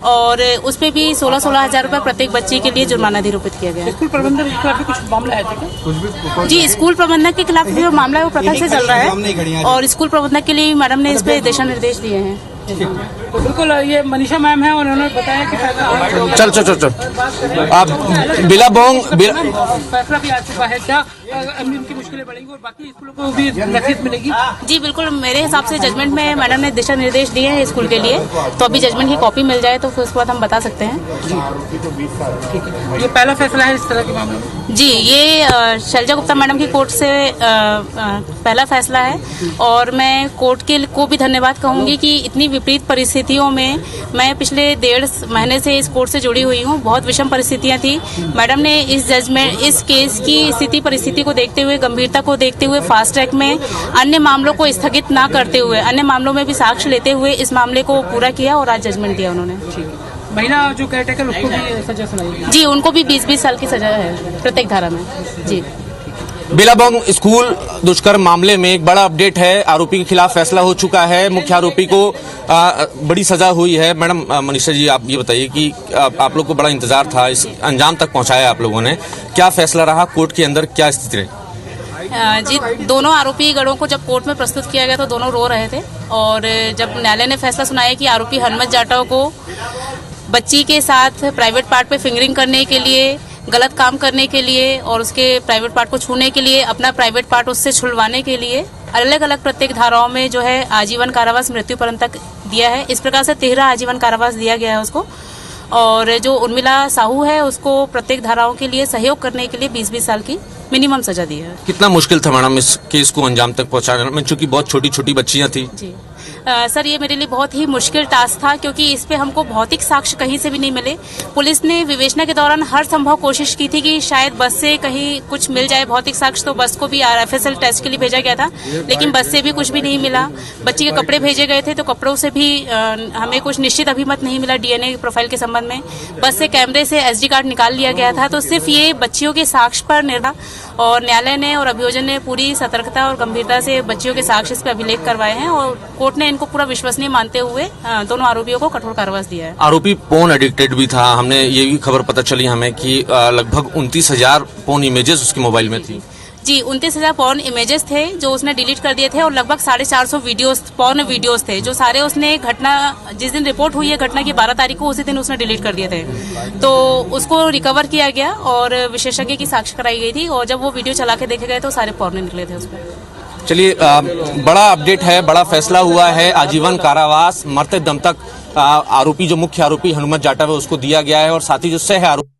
और उस पे भी 16-16 हज़ार रुपये प्रत्येक बच्चे के लिए जुर्माना निरूपित किया गया है। स्कूल प्रबंधक के खिलाफ भी कुछ मामला है क्या? जी, स्कूल प्रबंधक के खिलाफ जो मामला है वो प्रथम से चल रहा है और स्कूल प्रबंधक के लिए मैडम ने इस पे दिशा निर्देश दिए हैं। तो बिल्कुल ये मनीषा मैम है, उन्होंने बताया कि चल आप बिलाबोंग फैसला भी आ चुका है, क्या उनकी मुश्किलें बढ़ेंगी और बाकी स्कूलों को भी नसीहत मिलेगी? जी बिल्कुल, मेरे हिसाब से जजमेंट में मैडम ने दिशा निर्देश दिए हैं स्कूल के लिए, तो अभी जजमेंट की कॉपी मिल जाए तो फिर उसके बाद हम बता सकते हैं। ये पहला फैसला है इस तरह के मामले में? जी, ये शैलजा गुप्ता मैडम की कोर्ट से पहला फैसला है और मैं कोर्ट के को भी धन्यवाद कहूँगी कि इतनी विपरीत परिस्थितियों में मैं पिछले 1.5 महीने से इस कोर्ट से जुड़ी हुई हूँ। बहुत विषम परिस्थितियाँ थी। मैडम ने इस जजमेंट इस केस की स्थिति परिस्थिति को देखते हुए, गंभीरता को देखते हुए फास्ट ट्रैक में अन्य मामलों को स्थगित ना करते हुए, अन्य मामलों में भी साक्ष्य लेते हुए इस मामले को पूरा किया और आज जजमेंट दिया उन्होंने। महिला जो केयरटेकर उसको भी सजा सुनाई? जी, उनको भी 20-20 साल की सजा है प्रत्येक धारा में। जी, बिलाबोंग स्कूल दुष्कर्म मामले में एक बड़ा अपडेट है। आरोपी के खिलाफ फैसला हो चुका है, मुख्य आरोपी को बड़ी सजा हुई है। मैडम मनीषा जी, आप ये बताइए कि आप लोग को बड़ा इंतजार था, इस अंजाम तक पहुंचाया आप लोगों ने, क्या फैसला रहा कोर्ट के अंदर, क्या स्थिति रही? जी, दोनों आरोपी गणों को जब कोर्ट में प्रस्तुत किया गया तो दोनों रो रहे थे और जब न्यायालय ने फैसला सुनाया कि आरोपी हनुमत जाटव को बच्ची के साथ प्राइवेट पार्ट पे फिंगरिंग करने के लिए, गलत काम करने के लिए और उसके प्राइवेट पार्ट को छूने के लिए, अपना प्राइवेट पार्ट उससे छुड़वाने के लिए अलग अलग प्रत्येक धाराओं में जो है आजीवन कारावास मृत्युपर्यंत तक दिया है। इस प्रकार से 13 आजीवन कारावास दिया गया है उसको। और जो उर्मिला साहू है उसको प्रत्येक धाराओं के लिए सहयोग करने के लिए 20-20 साल की मिनिमम सजा दी है। कितना मुश्किल था मैडम इस केस को अंजाम तक पहुंचाने में, चूंकि बहुत छोटी छोटी बच्चियां थी? जी सर, ये मेरे लिए बहुत ही मुश्किल टास्क था क्योंकि इस पे हमको भौतिक साक्ष्य कहीं से भी नहीं मिले। पुलिस ने विवेचना के दौरान हर संभव कोशिश की थी कि शायद बस से कहीं कुछ मिल जाए भौतिक साक्ष्य, तो बस को भी RFSL टेस्ट के लिए भेजा गया था, लेकिन बस से भी कुछ भी नहीं मिला। बच्ची के कपड़े भेजे गए थे तो कपड़ों से भी हमें कुछ निश्चित अभिमत नहीं मिला DNA प्रोफाइल के संबंध में। बस से कैमरे से SD कार्ड निकाल लिया गया था। तो सिर्फ ये बच्चियों के साक्ष्य पर निर्भर और न्यायालय ने और अभियोजन ने पूरी सतर्कता और गंभीरता से बच्चियों के साक्ष्य इस पर अभिलेख करवाए हैं और कोर्ट ने इनको पूरा विश्वसनीय मानते हुए दोनों आरोपियों को कठोर कारावास दिया है। आरोपी पोर्न एडिक्टेड भी था, हमने ये भी खबर पता चली हमें कि लगभग 29,000 पोर्न इमेजेस उसके मोबाइल में थी। जी, 29,000 पोर्न इमेजेस थे जो उसने डिलीट कर दिए थे और लगभग 450 वीडियोस पोर्न वीडियोस थे जो सारे उसने घटना जिस दिन रिपोर्ट हुई है घटना की 12 तारीख को, उसी दिन उसने डिलीट कर दिए थे। तो उसको रिकवर किया गया और विशेषज्ञ की साक्ष्य कराई गई थी और जब वो वीडियो चला के देखे गए तो सारे पोर्न निकले थे उसमें। चलिए, बड़ा अपडेट है, बड़ा फैसला हुआ है। आजीवन कारावास मरते दम तक आरोपी, जो मुख्य आरोपी हनुमत जाटव है, उसको दिया गया है और साथ ही जो सह आरोपी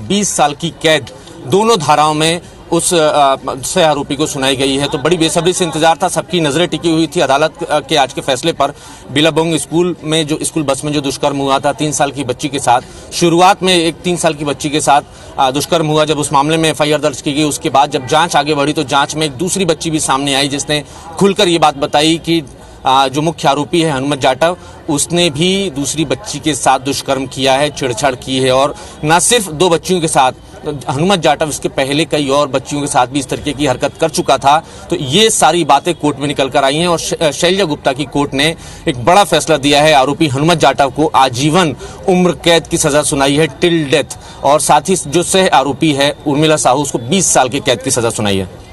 20 साल की कैद दोनों धाराओं में उस सह आरोपी को सुनाई गई है। तो बड़ी बेसब्री से इंतजार था, सबकी नजरें टिकी हुई थी अदालत के आज के फैसले पर। बिलाबोंग स्कूल में जो स्कूल बस में जो दुष्कर्म हुआ था 3 साल की बच्ची के साथ, शुरुआत में एक 3 साल की बच्ची के साथ दुष्कर्म हुआ। जब उस मामले में FIR दर्ज की गई, उसके बाद जब जांच आगे बढ़ी तो जांच में एक दूसरी बच्ची भी सामने आई जिसने खुलकर ये बात बताई कि जो मुख्य आरोपी है हनुमत जाटव, उसने भी दूसरी बच्ची के साथ दुष्कर्म किया है, छेड़छाड़ की है और न सिर्फ 2 बच्चियों के साथ, हनुमत जाटव इसके पहले कई और बच्चियों के साथ भी इस तरीके की हरकत कर चुका था। तो ये सारी बातें कोर्ट में निकल कर आई हैं और शैलजा गुप्ता की कोर्ट ने एक बड़ा फैसला दिया है। आरोपी हनुमत जाटव को आजीवन उम्र कैद की सजा सुनाई है, टिल डेथ, और साथ ही जो सह आरोपी है उर्मिला साहू, उसको 20 साल की कैद की सजा सुनाई है।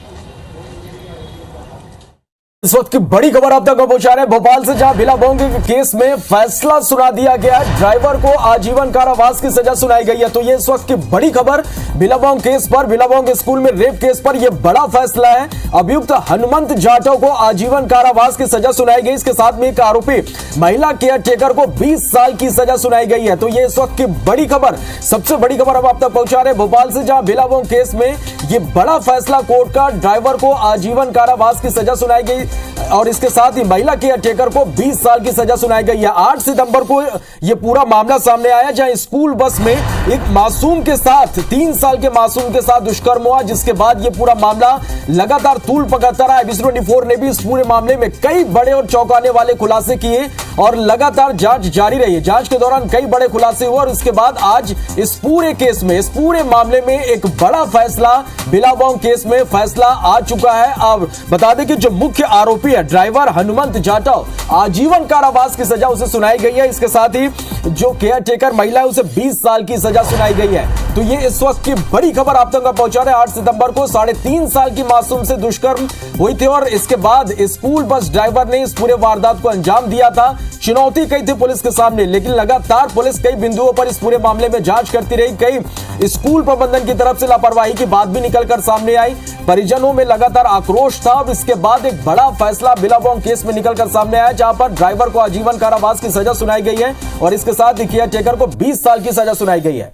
इस वक्त की बड़ी खबर आप तक पहुंचा रहे हैं भोपाल से, जहां बिलाबोंग के केस में फैसला सुना दिया गया। ड्राइवर को आजीवन कारावास की सजा सुनाई गई है। तो ये इस वक्त की बड़ी खबर बिलाबोंग केस पर, बिलाबोंग स्कूल में रेप केस पर यह बड़ा फैसला है। अभियुक्त हनुमत जाटव को आजीवन कारावास की सजा सुनाई गई। इसके साथ में एक आरोपी महिला केयर टेकर को 20 साल की सजा सुनाई गई है। तो ये इस वक्त की बड़ी खबर, सबसे बड़ी खबर अब आप तक पहुंचा रहे हैं भोपाल से, जहां बिलाबोंग केस में यह बड़ा फैसला कोर्ट का, ड्राइवर को आजीवन कारावास की सजा सुनाई गई और इसके साथ ही महिला केयर टेकर को 20 साल की सजा सुनाई गई है। 8 सितंबर को यह पूरा मामला सामने आया, जहां स्कूल बस में एक मासूम के साथ, 3 साल के मासूम के साथ दुष्कर्म हुआ, जिसके बाद यह पूरा मामला लगातार तूल पकड़ता रहा। एबीसी 24 ने भी इस पूरे मामले में कई बड़े और चौंकाने वाले खुलासे किए और लगातार जांच जारी रही है। जांच के दौरान कई बड़े खुलासे हुए और इसके बाद आज इस पूरे केस में, इस पूरे मामले में एक बड़ा फैसला, बिलावांग केस में फैसला आ चुका है। अब बता दें कि जो मुख्य आरोपी है ड्राइवर हनुमंत जाटव, आजीवन कारावास की सजा उसे सुनाई गई है। इसके साथ ही जो केयर टेकर महिला है उसे 20 साल की सजा सुनाई गई है। तो ये इस वक्त की बड़ी खबर आप तक पहुंचा रहे हैं। 8 सितंबर को 3.5 साल की मासूम से दुष्कर्म हुई थी और इसके बाद स्कूल बस ड्राइवर ने इस पूरे वारदात को अंजाम दिया था। चुनौती कई थी पुलिस के सामने, लेकिन लगातार पुलिस कई बिंदुओं पर इस पूरे मामले में जांच करती रही। कई स्कूल प्रबंधन की तरफ से लापरवाही की बात भी निकलकर सामने आई। परिजनों में लगातार आक्रोश था। अब इसके बाद एक बड़ा फैसला बिलावांग केस में निकलकर सामने आया, जहां पर ड्राइवर को आजीवन कारावास की सजा सुनाई गई है और इसके साथ ही केयर टेकर को 20 साल की सजा सुनाई गई है।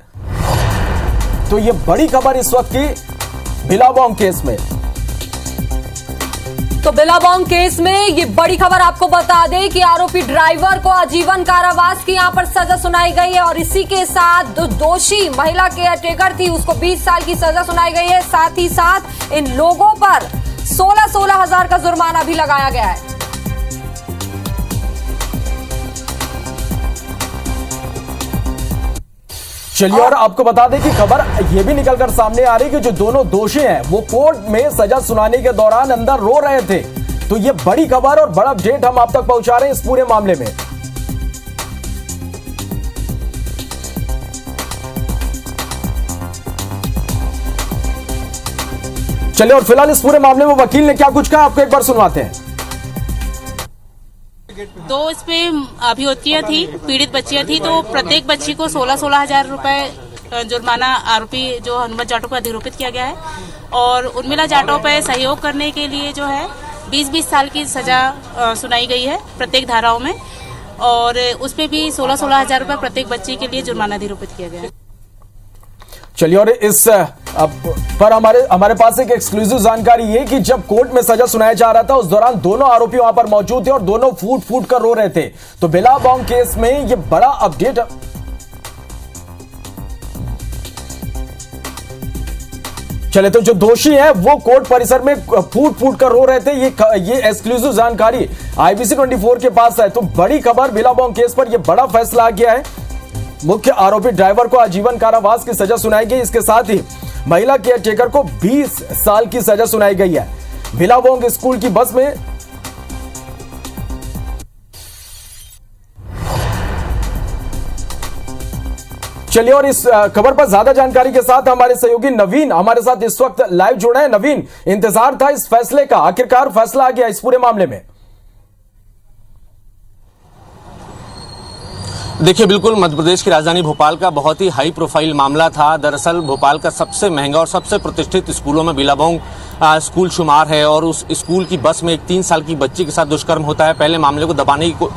तो ये बड़ी खबर इस वक्त की बिलावांग केस में। तो बिलावांग केस में ये बड़ी खबर आपको बता दें कि आरोपी ड्राइवर को आजीवन कारावास की यहां पर सजा सुनाई गई है और इसी के साथ जो दोषी महिला केयर टेकर थी उसको 20 साल की सजा सुनाई गई है। साथ ही साथ इन लोगों पर 16 हजार का जुर्माना भी लगाया गया है। चलिए और आपको बता दें कि खबर यह भी निकलकर सामने आ रही है कि जो दोनों दोषी हैं वो कोर्ट में सजा सुनाने के दौरान अंदर रो रहे थे। तो ये बड़ी खबर और बड़ा अपडेट हम आप तक पहुंचा रहे हैं इस पूरे मामले में। चलिए और फिलहाल इस पूरे मामले में वकील ने क्या कुछ कहा आपको एक बार सुनवाते हैं। 2 इसमें अभियुक्तियां थी, पीड़ित बच्चियां थी, तो प्रत्येक बच्ची को 16 हजार रुपए जुर्माना आरोपी जो हनुमंत जाटव को अधिरोपित किया गया है और उर्मिला जाटव पे सहयोग करने के लिए जो है 20 साल की सजा सुनाई गई है प्रत्येक धाराओं में और उसमें भी 16 हजार रुपए प्रत्येक बच्ची के लिए जुर्माना अधिरोपित किया गया है। चलिए और इस पर हमारे पास एक एक्सक्लूसिव जानकारी है कि जब कोर्ट में सजा सुनाया जा रहा था उस दौरान दोनों आरोपी वहां पर मौजूद थे और दोनों फूट फूट कर रो रहे थे। तो बिलावांग केस में ये बड़ा अपडेट। चले तो जो दोषी है वो कोर्ट परिसर में फूट फूट कर रो रहे थे। ये एक्सक्लूसिव जानकारी IBC 24 के पास है। तो बड़ी खबर बिलावांग केस पर यह बड़ा फैसला आ गया है। मुख्य आरोपी ड्राइवर को आजीवन कारावास की सजा सुनाई गई। इसके साथ ही महिला केयर टेकर को 20 साल की सजा सुनाई गई है। बिलावांग स्कूल की बस में चलिए और इस खबर पर ज्यादा जानकारी के साथ हमारे सहयोगी नवीन हमारे साथ इस वक्त लाइव जुड़े हैं। नवीन, इंतजार था इस फैसले का, आखिरकार फैसला आ गया इस पूरे मामले में। देखिए, बिल्कुल मध्य प्रदेश की राजधानी भोपाल का बहुत ही हाई प्रोफाइल मामला था। दरअसल भोपाल का सबसे महंगा और सबसे प्रतिष्ठित स्कूलों में बिलावांग स्कूल शुमार है और उस स्कूल की बस में एक 3 साल की बच्ची के साथ दुष्कर्म होता है। पहले मामले को दबाने की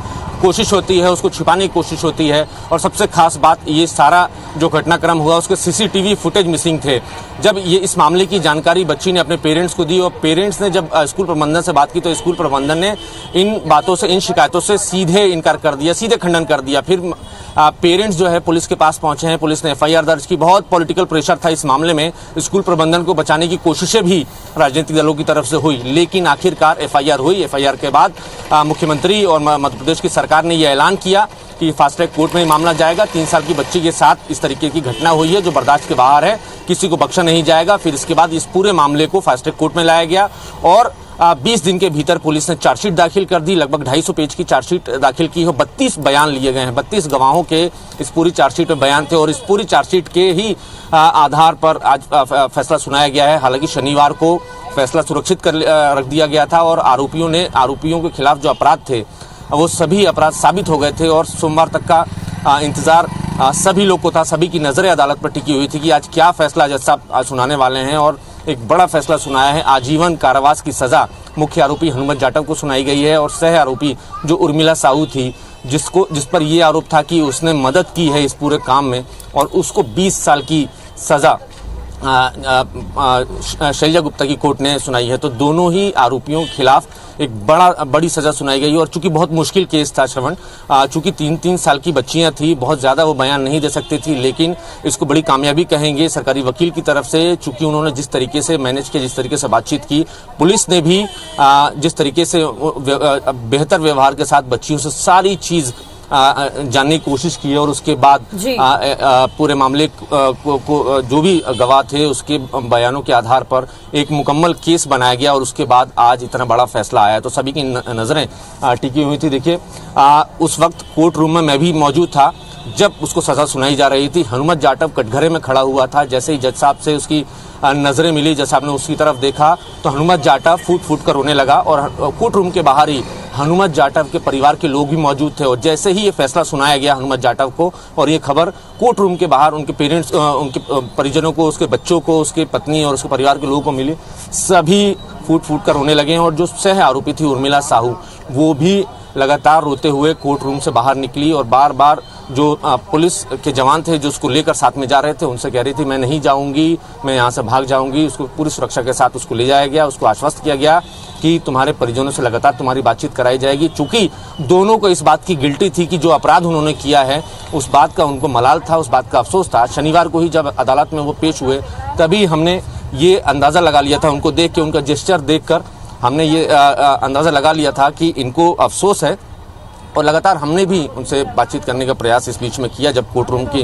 कोशिश होती है, उसको छिपाने की कोशिश होती है और सबसे खास बात ये सारा जो घटनाक्रम हुआ उसके CCTV फुटेज मिसिंग थे। जब ये इस मामले की जानकारी बच्ची ने अपने पेरेंट्स को दी और पेरेंट्स ने जब स्कूल प्रबंधन से बात की तो स्कूल प्रबंधन ने इन बातों से, इन शिकायतों से सीधे इनकार कर दिया, सीधे खंडन कर दिया। फिर पेरेंट्स जो है पुलिस के पास पहुंचे हैं, पुलिस ने FIR दर्ज की। बहुत पॉलिटिकल प्रेशर था इस मामले में, स्कूल प्रबंधन को बचाने की कोशिशें भी राजनीतिक दलों की तरफ से हुई, लेकिन आखिरकार FIR हुई। FIR के बाद मुख्यमंत्री और मध्य प्रदेश की सरकार ने यह ऐलान किया कि फास्ट ट्रैक कोर्ट में मामला जाएगा। 3 साल की बच्ची के साथ इस तरीके की घटना हुई है जो बर्दाश्त के बाहर है, किसी को बख्शा नहीं जाएगा। फिर इसके बाद इस पूरे मामले को फास्ट ट्रैक कोर्ट में लाया गया और 20 दिन के भीतर पुलिस ने चार्जशीट दाखिल कर दी। लगभग 250 पेज की चार्जशीट दाखिल की है। 32 बयान लिए गए हैं, 32 गवाहों के इस पूरी चार्जशीट में बयान थे और इस पूरी चार्जशीट के ही आधार पर आज फैसला सुनाया गया है। हालांकि शनिवार को फैसला सुरक्षित कर रख दिया गया था और आरोपियों के खिलाफ जो अपराध थे वो सभी अपराध साबित हो गए थे और सोमवार तक का इंतजार सभी लोग को था। सभी की नजरें अदालत पर टिकी हुई थी कि आज क्या फैसला जज साहब सुनाने वाले हैं और एक बड़ा फैसला सुनाया है। आजीवन कारावास की सजा मुख्य आरोपी हनुमंत जाटव को सुनाई गई है और सह आरोपी जो उर्मिला साहू थी, जिस पर यह आरोप था कि उसने मदद की है इस पूरे काम में, और उसको 20 साल की सजा शैलजा गुप्ता की कोर्ट ने सुनाई है। तो दोनों ही आरोपियों के खिलाफ एक बड़ी सजा सुनाई गई और चूंकि बहुत मुश्किल केस था श्रवण, चूंकि 3-3 साल की बच्चियां थी, बहुत ज्यादा वो बयान नहीं दे सकती थी, लेकिन इसको बड़ी कामयाबी कहेंगे सरकारी वकील की तरफ से, चूंकि उन्होंने जिस तरीके से मैनेज किया, जिस तरीके से बातचीत की, पुलिस ने भी जिस तरीके से बेहतर व्यवहार के साथ बच्चियों से सारी चीज जानने की कोशिश की है और उसके बाद पूरे मामले को जो भी गवाह थे उसके बयानों के आधार पर एक मुकम्मल केस बनाया गया और उसके बाद आज इतना बड़ा फैसला आया। तो सभी की नजरें टिकी हुई थी। देखिए, उस वक्त कोर्ट रूम में मैं भी मौजूद था जब उसको सजा सुनाई जा रही थी। हनुमत जाटव कटघरे में खड़ा हुआ था। जैसे ही जज साहब से उसकी नजरें मिली, जज साहब ने उसकी तरफ देखा तो हनुमत जाटव फूट फूट कर रोने लगा और कोर्ट रूम के बाहर ही हनुमत जाटव के परिवार के लोग भी मौजूद थे। और जैसे ही ये फैसला सुनाया गया हनुमत जाटव को और ये खबर कोर्ट रूम के बाहर उनके पेरेंट्स, उनके परिजनों को, उसके बच्चों को, उसके पत्नी और उसके परिवार के लोगों को मिली, सभी फूट फूट कर रोने लगे। और जो सह आरोपी थी उर्मिला साहू, वो भी लगातार रोते हुए कोर्ट रूम से बाहर निकली और बार बार जो पुलिस के जवान थे जो उसको लेकर साथ में जा रहे थे उनसे कह रही थी मैं नहीं जाऊंगी, मैं यहाँ से भाग जाऊंगी। उसको पूरी सुरक्षा के साथ उसको ले जाया गया। उसको आश्वस्त किया गया कि तुम्हारे परिजनों से लगातार तुम्हारी बातचीत कराई जाएगी। चूंकि दोनों को इस बात की गिल्टी थी कि जो अपराध उन्होंने किया है उस बात का उनको मलाल था, उस बात का अफसोस था। शनिवार को ही जब अदालत में वो पेश हुए तभी हमने ये अंदाज़ा लगा लिया था, उनको देख के, उनका जेस्चर देख कर हमने ये अंदाज़ा लगा लिया था कि इनको अफसोस है। और लगातार हमने भी उनसे बातचीत करने का प्रयास इस बीच में किया जब कोर्ट रूम की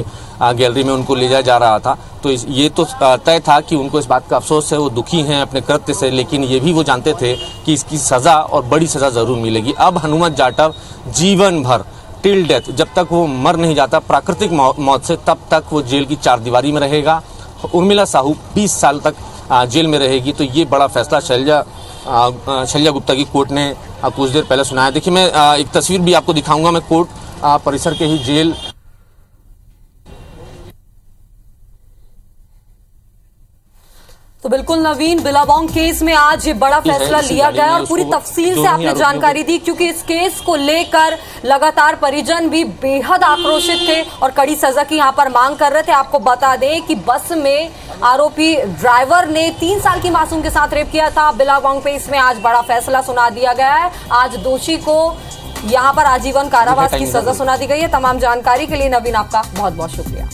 गैलरी में उनको ले जाया जा रहा था। तो ये तो तय था कि उनको इस बात का अफसोस है, वो दुखी हैं अपने कृत्य से, लेकिन ये भी वो जानते थे कि इसकी सज़ा और बड़ी सज़ा ज़रूर मिलेगी। अब हनुमत जाटव जीवन भर टिल डेथ, जब तक वो मर नहीं जाता प्राकृतिक मौत से, तब तक वो जेल की चारदीवारी में रहेगा। उर्मिला साहू 20 साल तक जेल में रहेगी। तो ये बड़ा फैसला शैलजा गुप्ता की कोर्ट ने कुछ देर पहले सुनाया। देखिए, मैं एक तस्वीर भी आपको दिखाऊंगा। मैं कोर्ट परिसर के ही जेल तो बिल्कुल नवीन, बिलावांग केस में आज ये बड़ा फैसला लिया गया और पूरी तफसील से आपने जानकारी दी, क्योंकि इस केस को लेकर लगातार परिजन भी बेहद आक्रोशित थे और कड़ी सजा की यहाँ पर मांग कर रहे थे। आपको बता दें कि बस में आरोपी ड्राइवर ने 3 साल की मासूम के साथ रेप किया था। बिलावांग केस में आज बड़ा फैसला सुना दिया गया है। आज दोषी को यहाँ पर आजीवन कारावास की सजा सुना दी गई है। तमाम जानकारी के लिए नवीन आपका बहुत बहुत शुक्रिया।